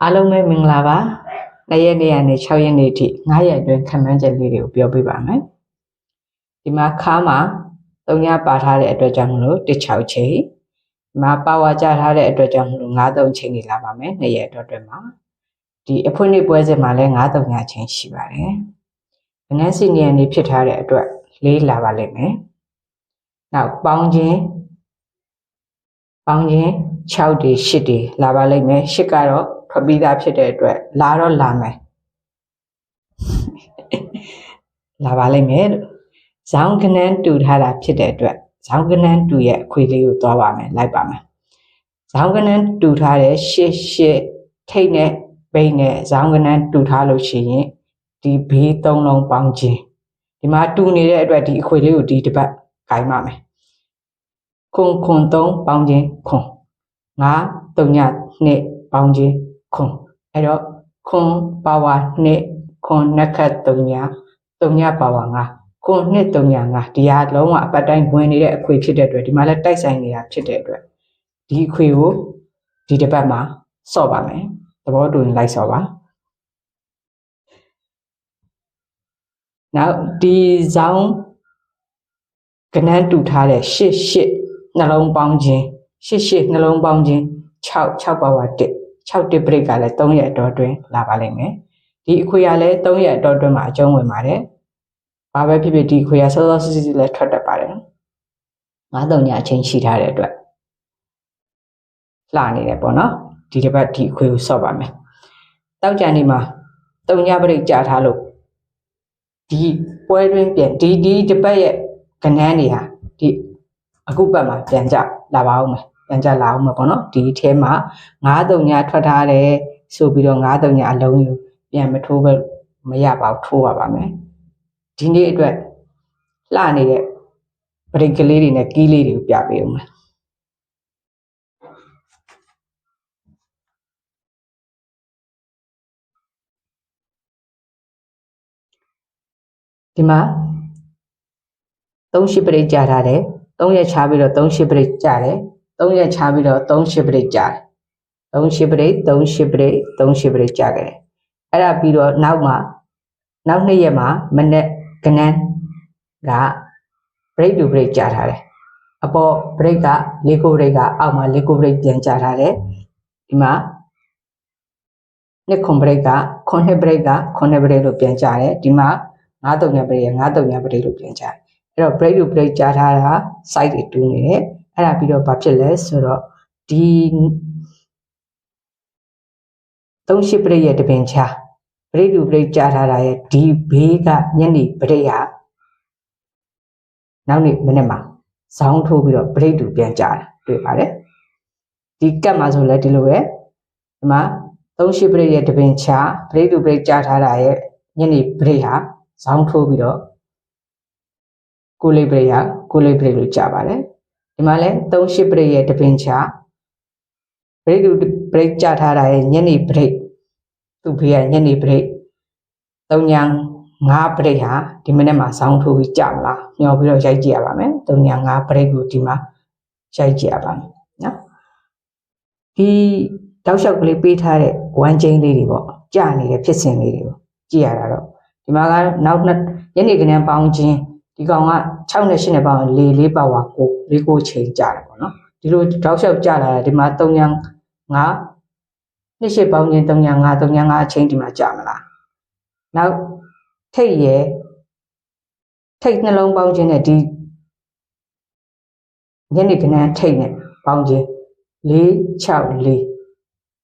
အားလုံးပဲမင်္ဂလာပါ2ရက်နေ့ကနေ6ရက်နေ့ထိ9ရက်အတွင်းခံမှန်းချက်လေးတွေကိုပြောပြပါမယ်ဒီမှာခါမှာ3ညပါထားတဲ့အတွက်ကြောင့်မလို့16ချိန်ဒီမှာပါဝါကြထားတဲ့အတွက်ကြောင့်မလို့9-3ချိန်နေလာပါမယ်2ရက်အတွက်မှာဒီအဖွင့်နေ့ပွဲစဉ်မှာလည်း9-3ညချိန်ရှိပါတယ်ငနန်းစီနီယန်နေဖြစ်ထားတဲ့အတွက်4လာပါလိမ့်မယ်နောက်ပေါင်းခြင်း6တွေ8တွေလာပါလိမ့်မယ်8ကတော့ထွက်ပြီးသားဖြစ်တဲ့အတွက်လာတော့လာမယ်လာပါလိမ့်မယ်ဇောင်းကနန်းတူထားတာဖြစ်တဲ့အတွက်ဇောင်းကနန်းတူရဲ့အခွေလေးကိုသွားပါမယ်လိုက်ပါမယ်ဇောင်းကနန်းတူထားတဲ့8ထိတ်နဲ့ဘိန်းနဲ့ဇောင်းကနန်းတူထားလို့ရှိရင်ဒီဘေး3လုံးပေါင်းခြင်းဒီမှာတူနေတဲ့အတွက်ဒီအခွေလေးကိုဒီတစ်ပတ်ဂိုင်းပါမယ်ခွန်3ပေါင်းခြင်းခွန်9 3ည2ပေါင်းခြင်းခွန်အဲ့တော့ခွန်ပါဝါ2ခွန်နက္ခတ်3ညပါဝါ9ခွန်2 3ည5ဒီဟာလုံးဝအပတ်တိုင်းဝင်နေတဲ့အခွေဖြစ်တဲ့အတွက်ဒီမှာလည်းတိုက်ဆိုင်နေတာဖြစ်တဲ့အတွက်ဒီအခွေကိုဒီတစ်ပတ်မှာစော့ပါမယ်သဘောတူရင်လိုက်စော့ပါနောက်ဒီဇောင်းကနန်းတူထားတဲ့8နှလုံးပေါင်းခြင်း8နှလုံးပေါင်းခြင်း6ပါဝါ6ပရိတ်ကလည်း3ရက်အတွင်းလာပါလိမ့်မယ်ဒီအခွေရလည်း3ရက်အတွင်းမှာအကျုံးဝင်ပါတယ်ဘာပဲဖြစ်ဖြစ်ဒီအခွေရစောစောစစ်စစ်လည်းထွက်တတ်ပါတယ်9-3ညအချိန်ရှိထားတဲ့အတွက်လှနေတယ်ပေါ့နော်ဒီတစ်ပတ်ဒီအခွေကိုစော့ပါမယ်တောက်ကြံနေမှာ3ညပရိတ်ကြာထားလို့ဒီပွဲတွင်းပြန်ဒီတစ်ပတ်ရဲ့ကနန်းတွေဟာဒီအခုပတ်မှာပြန်ကြလာပါအောင်မယ်ပြန်ကြလာအောင်မယ်ပေါ့နော်ဒီထဲမှာ9-3ညထွက်ထားတယ်ဆိုပြီးတော့9-3ညအလုံးယူပြန်မထိုးပဲမရပါဘူးထိုးပါမယ်ဒီနေ့အတွက်လှနေတဲ့ပရိတ်ကလေးတွေနဲ့ကီးလေးတွေကိုပြပေးအောင်မယ်ဒီမှာ3-8ပရိတ်ကြာထားတယ်3ရက်ချပြီးတော့3-8ပရိတ်ကြာတယ်3ရက်ချပြီးတော့3-8ပရိတ်ကြာတယ်3-8ပရိတ်3-8ပရိတ်3-8ပရိတ်ကြာခဲ့တယ်အဲ့ဒါပြီးတော့နောက်2ရက်မှာမနေ့ကနန်းကပရိတ်တူပရိတ်ကြာထားတယ်အပေါ်ပရိတ်ကလေးကိုပရိတ်ကအောက်မှာလေးကိုပရိတ်ပြန်ကြာထားတယ်ဒီမှာနှစ်ခွန်ပရိတ်ကခွန်နှစ်ပရိတ်ကခွန်နှစ်ပရိတ်လို့ပြန်ကြာတယ်ဒီမှာ9-3ညပရိတ်9-3ညပရိတ်လို့ပြန်ကြာတယ်အဲ့တော့ break to break ကြားထားတာ site တွေတူးနေတယ်အဲ့ဒါပြီးတော့ဘာဖြစ်လဲဆိုတော့ဒီ3-8 break ရဲ့တပင်ချာ break to break ကြားထားတာရဲ့ဒီဘေးကညနေ break ဟာနောက်နေ့မနေ့မှာဇောင်းထိုးပြီးတော့ break to ပြန်ကြားတာတွေ့ပါတယ်ဒီကတ်မှာဆိုလဲဒီလိုပဲဒီမှာ3-8 break ရဲ့တပင်ချာ break to break ကြားထားတာရဲ့ညနေ break ဟာဇောင်းထိုးပြီးတော့ကိုလေးပရိတ်လို့ကြာပါတယ်ဒီမှာလဲ3-8ပရိတ်ရဲ့တပင်ချပရိတ်ကြာထားတာရဲ့ညနေပရိတ်သူ့ဖေးရဲ့ညနေပရိတ်3ည5ပရိတ်ဟာဒီမနေ့မှာဇောင်းထိုးပြီးကြာမလားညှော်ပြီးတော့ရိုက်ကြည့်ရပါမယ်3ည5ပရိတ်ကိုဒီမှာရိုက်ကြည့်ရပါမယ်နော်ဒီတောက်လျှောက်ကလေးပေးထားတဲ့ဝမ်းချင်းလေးတွေပေါ့ကြာနေတဲ့ဖြစ်စဉ်လေးတွေကိုကြည့်ရတာတော့ဒီမှာကနောက်ညနေကနန်းပေါင်းခြင်းဒီကောင်က6နဲ့8နဲ့ပေါင်း4ပါဝါ9ချိန်ကြာတယ်ပေါ့နော်ဒီလိုတောက်လျှောက်ကြာလာတယ်ဒီမှာ3ည5နှစ်8ပေါင်းခြင်း3ည5 3ည5အချိန်ဒီမှာကြာမလားနောက်ထိတ်နှလုံးပေါင်းခြင်းနဲ့ဒီညနေကနန်းထိတ်နဲ့ပေါင်းခြင်း4-6-4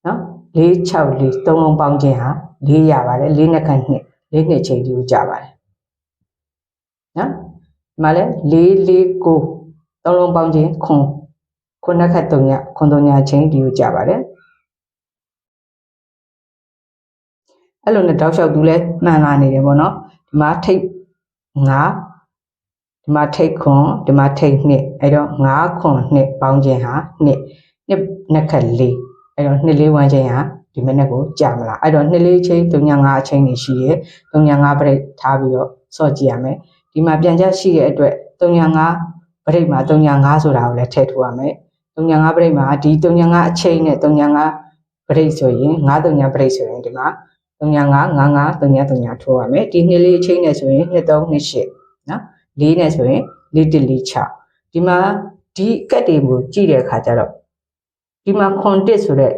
နော်4-6-4 3လုံးပေါင်းခြင်းဟာ4ရပါတယ်4နှစ်ခန့်2 4နှစ်ချိန်ဒီကိုကြာပါတယ်နော်ဒီမှာလဲ4-4-9 3လုံးပေါင်းခြင်းခွန်နက္ခတ်3ညခွန်3ညချင်းဒီကိုကြာပါတယ်အဲ့လိုနဲ့တောက်လျှောက်သူလဲမှန်လာနေတယ်ပေါ့နော်ဒီမှာထိတ်9ဒီမှာထိတ်ခွန်ဒီမှာထိတ်2အဲ့တော့9ခွန်2ပေါင်းခြင်းဟာ2နက္ခတ်4အဲ့တော့2-4ဝမ်းခြင်းဟာဒီမနေ့ကိုကြာမလားအဲ့တော့2-4ချင်း3ည5အချိန်နေရှိရဲ3ည5ပရိတ်ထားပြီးတော့စော့ကြည့်ရမယ်ဒီမှာပြန်ချက်ရှိတဲ့အတွက်3ည5ပရိတ်မှာ3ည5ဆိုတာကိုလည်းထည့်ထိုးရမယ်3ည5ပရိတ်မှာဒီ3ည5အချိန်နဲ့3ည5 break ဆိုရင်9-3 break ဆိုရင်ဒီမှာ3-5-5-5-3-3ထိုးရမယ်ဒီနှစ်လေးအချိန်နဲ့ဆိုရင်2-3-2-8နော်4နဲ့ဆိုရင်4-1-4-6ဒီမှာဒီကတ်တွေကိုကြည့်တဲ့အခါကျတော့ဒီမှာ content ဆိုတဲ့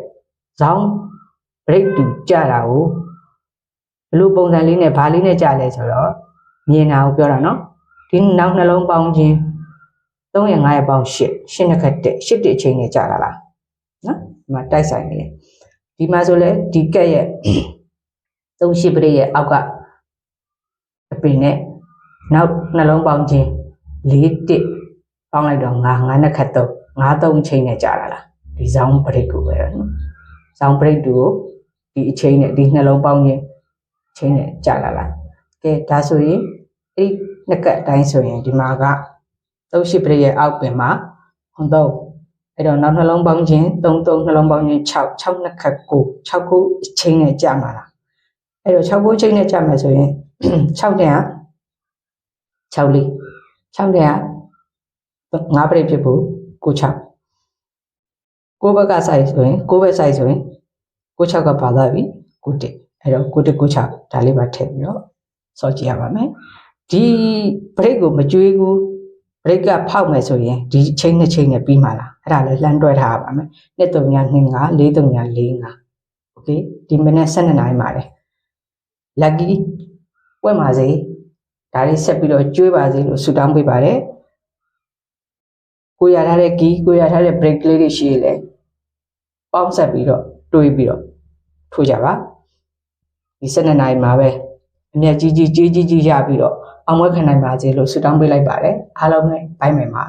ဇောင်း break တူကြတာကိုဘလို့ပုံစံလေးနဲ့ဘာလေးနဲ့ကြလဲဆိုတော့မြင်တာကိုပြောတာနော်ဒီနောက်နှလုံးပေါင်းခြင်း3ရဲ့5ရဲ့ပေါင်း8 8နှစ်ခတ်တဲ့8တဲ့အချိန်နဲ့ကြတာလားနော်ဒီမှာတိုက်ဆိုင်နေတယ်ဒီမှာဆိုလဲဒီကက်ရဲ့3-8 break ရဲ့အောက်ကအပင်နဲ့နောက်နှလုံးပေါင်းခြင်း4-1ပေါင်းလိုက်တော့9နှစ်ခတ်3 5-3အချိန်နဲ့ကြတာလားဒီဇောင်း break ကိုပဲနော်ဇောင်း break တူကိုဒီအချိန်နဲ့ဒီနှလုံးပေါင်းခြင်းအချိန်နဲ့ကြလာလားကဲဒါဆိုရင်အဲ့ဒီနှစ်ကတ်အတိုင်းဆိုရင်ဒီမှာက3-8 break ရဲ့အောက်ပင်မှာ3အဲ့တော့နောက်နှလုံးပေါင်းခြင်း3နှလုံးပေါင်းခြင်း6နှစ်ခတ်9 6အချိန်နဲ့ကြမှာလားအဲ့တော့6အချိန်နဲ့ကြမှာဆိုရင်6နဲ့6လေး6နဲ့5 break ဖြစ်ဖို့6ဘက်က size ဆိုရင်6ဘက် size ဆိုရင်6ကပါသွားပြီ9အဲ့တော့9 6ဒါလေးပါထည့်ပြီးတော့စောကြည့်ရပါမယ်ဒီ break ကိုမကြွေးဘူး break ကဖောက်မယ်ဆိုရင်ဒီချိန်နဲ့ချိန်နဲ့ပြီးမှာလားအဲ့ဒါလည်းလှမ်းတွဲထားရပါမယ်2-3-2-5 4-3-4-5 okay ဒီမနေ့12နာရီမှာလေ lucky ပွင့်ပါစေဒါလေးဆက်ပြီးတော့ကြွေးပါစေလို့ဆုတောင်းပေးပါတယ်ကိုရထားတဲ့ key ကိုရထားတဲ့ break လေးတွေရှိလေပေါင်းဆက်ပြီးတော့တွေးပြီးတော့ထိုးကြပါဒီ12နာရီမှာပဲအမြတ်ကြီးရပြီးတော့အောင်ပွဲခံနိုင်ပါစေလို့ဆုတောင်းပေးလိုက်ပါတယ်အားလုံးပဲဘိုင်းမယ်ပါ